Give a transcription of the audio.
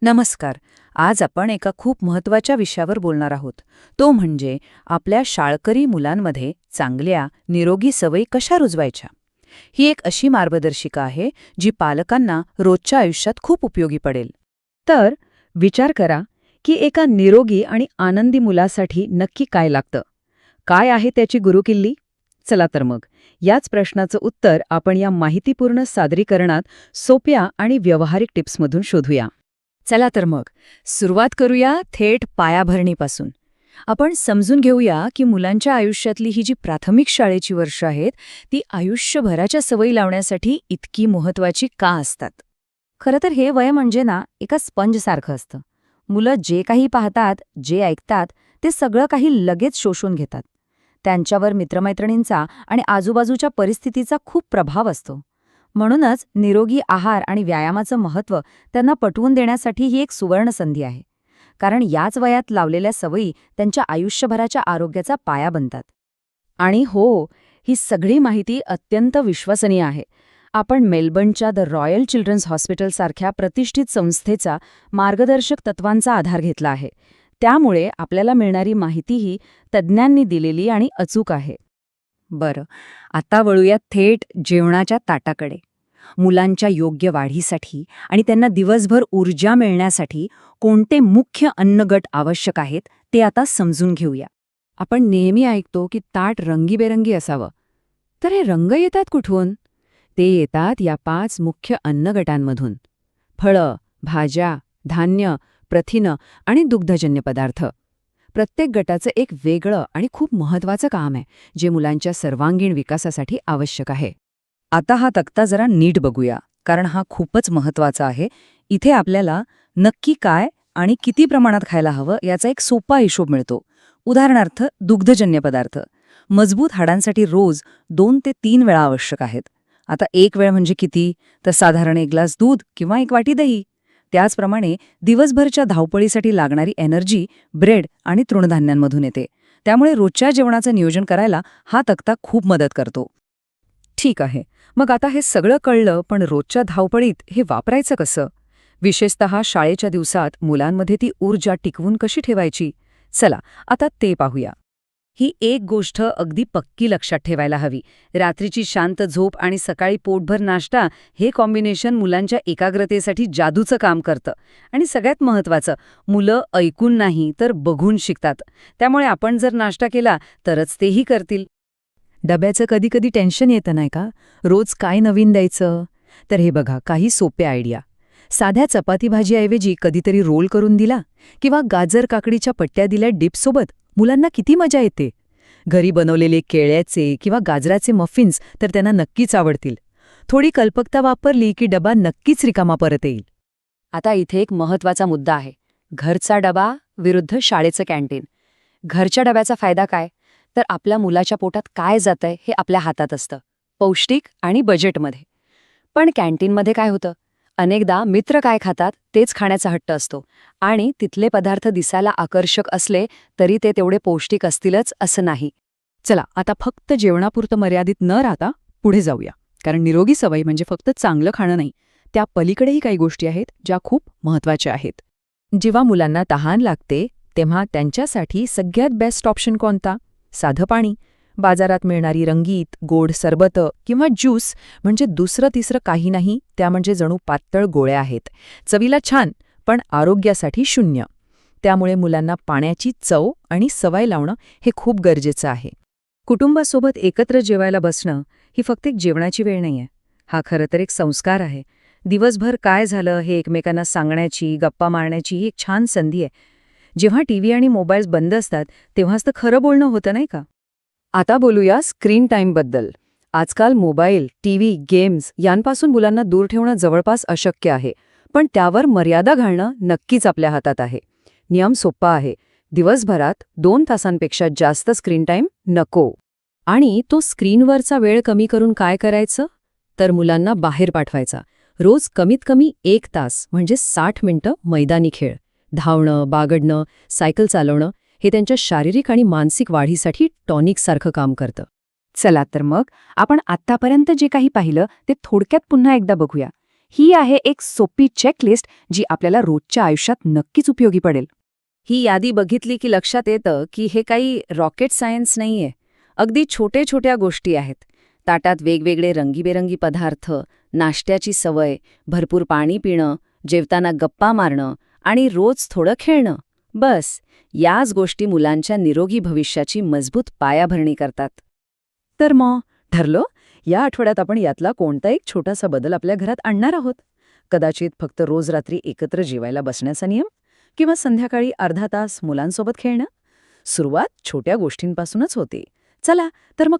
नमस्कार. आज आपण एका खूप महत्त्वाच्या विषयावर बोलणार आहोत. तो म्हणजे आपल्या शाळकरी मुलांमध्ये चांगल्या, निरोगी सवयी कशा रुजवायच्या. ही एक अशी मार्गदर्शिका आहे जी पालकांना रोजच्या आयुष्यात खूप उपयोगी पडेल. तर विचार करा की एका निरोगी आणि आनंदी मुलासाठी नक्की काय लागतं. काय आहे त्याची गुरुकिल्ली? चला तर मग याच प्रश्नाचं उत्तर आपण या माहितीपूर्ण सादरीकरणात सोप्या आणि व्यावहारिक टिप्समधून शोधूया. चला तर मग सुरुवात करूया थेट पायाभरणीपासून. आपण समजून घेऊया की मुलांच्या आयुष्यातली ही जी प्राथमिक शाळेची वर्ष आहेत ती आयुष्यभराच्या सवयी लावण्यासाठी इतकी महत्त्वाची का असतात. खरं तर हे वय म्हणजे ना एका स्पंजसारखं असतं. मुलं जे काही पाहतात, जे ऐकतात ते सगळं काही लगेच शोषून घेतात. त्यांच्यावर मित्रमैत्रिणींचा आणि आजूबाजूच्या परिस्थितीचा खूप प्रभाव असतो. म्हणूनच निरोगी आहार आणि व्यायामाचं महत्त्व त्यांना पटवून देण्यासाठी ही एक सुवर्ण संधी आहे. कारण याच वयात लावलेल्या सवयी त्यांच्या आयुष्यभराच्या आरोग्याचा पाया बनतात. आणि हो, ही सगळी माहिती अत्यंत विश्वसनीय आहे. आपण मेलबर्नच्या द रॉयल चिल्ड्रन्स हॉस्पिटल सारख्या प्रतिष्ठित संस्थेचा मार्गदर्शक तत्वांचा आधार घेतला आहे. त्यामुळे आपल्याला मिळणारी माहितीही तज्ज्ञांनी दिलेली आणि अचूक आहे. बरं, आता वळूया थेट जेवणाच्या ताटाकडे. मुलांच्या योग्य वाढीसाठी आणि त्यांना दिवसभर ऊर्जा मिळण्यासाठी कोणते मुख्य अन्नगट आवश्यक आहेत ते आता समजून घेऊया. आपण नेहमी ऐकतो की ताट रंगीबेरंगी असावं. तर हे रंग येतात कुठून? ते येतात या 5 मुख्य अन्नगटांमधून: फळं, भाज्या, धान्य, प्रथिनं आणि दुग्धजन्य पदार्थ. प्रत्येक गटाचं एक वेगळं आणि खूप महत्त्वाचं काम आहे, जे मुलांच्या सर्वांगीण विकासासाठी आवश्यक आहे. आता हा तक्ता जरा नीट बघूया, कारण हा खूपच महत्त्वाचा आहे. इथे आपल्याला नक्की काय आणि किती प्रमाणात खायला हवं याचा एक सोपा हिशोब मिळतो. उदाहरणार्थ, दुग्धजन्य पदार्थ. मजबूत हाडांसाठी रोज 2 ते 3 वेळा आवश्यक आहेत. आता एक वेळ म्हणजे किती? तर साधारण 1 ग्लास दूध किंवा 1 वाटी दही. त्याचप्रमाणे दिवसभरच्या धावपळीसाठी लागणारी एनर्जी ब्रेड आणि तृणधान्यांमधून येते. त्यामुळे रोजच्या जेवणाचं नियोजन करायला हा तक्ता खूप मदत करतो. ठीक आहे, मग आता हे सगळं कळलं, पण रोजच्या धावपळीत हे वापरायचं कसं? विशेषतः शाळेच्या दिवसात मुलांमध्ये ती ऊर्जा टिकवून कशी ठेवायची? चला आता ते पाहूया. ही एक गोष्ट अगदी पक्की लक्षात ठेवायला हवी. रात्रीची शांत झोप आणि सकाळी पोटभर नाश्ता हे कॉम्बिनेशन मुलांच्या एकाग्रतेसाठी जादूचं काम करतं. आणि सगळ्यात महत्त्वाचं, मुलं ऐकून नाही तर बघून शिकतात. त्यामुळे आपण जर नाश्ता केला तरच तेही करतील. डब्याचं कधी कधी टेन्शन येतं नाही का? रोज काय नवीन द्यायचं? तर हे बघा, काही सोप्या आयडिया. साध्या चपाती भाजीऐवजी कधीतरी रोल करून दिला किंवा गाजर काकडीच्या पट्ट्या दिल्या डिपसोबत, मुलांना किती मजा येते. घरी बनवलेले केळ्याचे किंवा गाजराचे मफिन्स तर त्यांना नक्कीच आवडतील. थोडी कल्पकता वापरली की डबा नक्कीच रिकामा परत येईल. आता इथे एक महत्त्वाचा मुद्दा आहे. घरचा डबा विरुद्ध शाळेचं कॅन्टीन. घरच्या डब्याचा फायदा काय? तर आपल्या मुलाच्या पोटात काय जातंय हे आपल्या हातात असतं, पौष्टिक आणि बजेटमध्ये. पण कॅन्टीनमध्ये काय होतं? अनेकदा मित्र काय खातात तेच खाण्याचा हट्ट असतो आणि तिथले पदार्थ दिसायला आकर्षक असले तरी ते तेवढे पौष्टिक असतीलच असं नाही. चला आता फक्त जेवणापुरतं मर्यादित न राहता पुढे जाऊया. कारण निरोगी सवय म्हणजे फक्त चांगलं खाणं नाही, त्या पलीकडेही काही गोष्टी आहेत ज्या खूप महत्त्वाच्या आहेत. जेव्हा मुलांना तहान लागते तेव्हा त्यांच्यासाठी सगळ्यात बेस्ट ऑप्शन कोणता? साधं पाणी. बाजारात मिळणारी रंगीत गोड सरबतं किंवा ज्यूस म्हणजे दुसरं तिसरं काही नाही, त्या म्हणजे जणू पातळ गोळ्या आहेत. चवीला छान, पण आरोग्यासाठी शून्य. त्यामुळे मुलांना पाण्याची चव आणि सवय लावणं हे खूप गरजेचं आहे. कुटुंबासोबत एकत्र जेवायला बसणं ही फक्त एक जेवणाची वेळ नाहीये. हा खरं तर एक संस्कार आहे. दिवसभर काय झालं हे एकमेकांना सांगण्याची, गप्पा मारण्याची ही एक छान संधी आहे. जेव्हा टीव्ही आणि मोबाईल्स बंद असतात तेव्हाच तर खरं बोलणं होतं नाही का? आता बोलूया स्क्रीन टाईमबद्दल. आजकाल मोबाईल, टीव्ही, गेम्स यांपासून मुलांना दूर ठेवणं जवळपास अशक्य आहे. पण त्यावर मर्यादा घालणं नक्कीच आपल्या हातात आहे. नियम सोपा आहे. दिवसभरात 2 तासांपेक्षा जास्त स्क्रीन टाईम नको. आणि तो स्क्रीनवरचा वेळ कमी करून काय करायचं? तर मुलांना बाहेर पाठवायचा. रोज कमीत कमी 1 तास म्हणजे 60 मिनिटं मैदानी खेळ, धावणं, बागडणं, सायकल चालवणं हे त्यांच्या शारीरिक आणि मानसिक वाढीसाठी टॉनिकसारखं काम करतं. चला तर मग आपण आत्तापर्यंत जे काही पाहिलं ते थोडक्यात पुन्हा एकदा बघूया. ही आहे एक सोपी चेकलिस्ट जी आपल्याला रोजच्या आयुष्यात नक्कीच उपयोगी पडेल. ही यादी बघितली की लक्षात येतं की हे काही रॉकेट सायन्स नाहीये. अगदी छोट्या गोष्टी आहेत. ताटात वेगवेगळे रंगीबेरंगी पदार्थ, नाश्त्याची सवय, भरपूर पाणी पिणं, जेवताना गप्पा मारणं आणि रोज थोडं खेळणं. बस, याच गोष्टी मुलांच्या निरोगी भविष्याची मजबूत पायाभरणी करतात. तर मग ठरलं, या आठवड्यात आपण यातला कोणता एक छोटासा बदल आपल्या घरात आणणार आहोत. कदाचित फक्त रोज रात्री एकत्र जेवायला बसण्याचा नियम, किंवा संध्याकाळी अर्धा तास मुलांसोबत खेळणं. सुरुवात छोट्या गोष्टींपासूनच होते. चला तर मग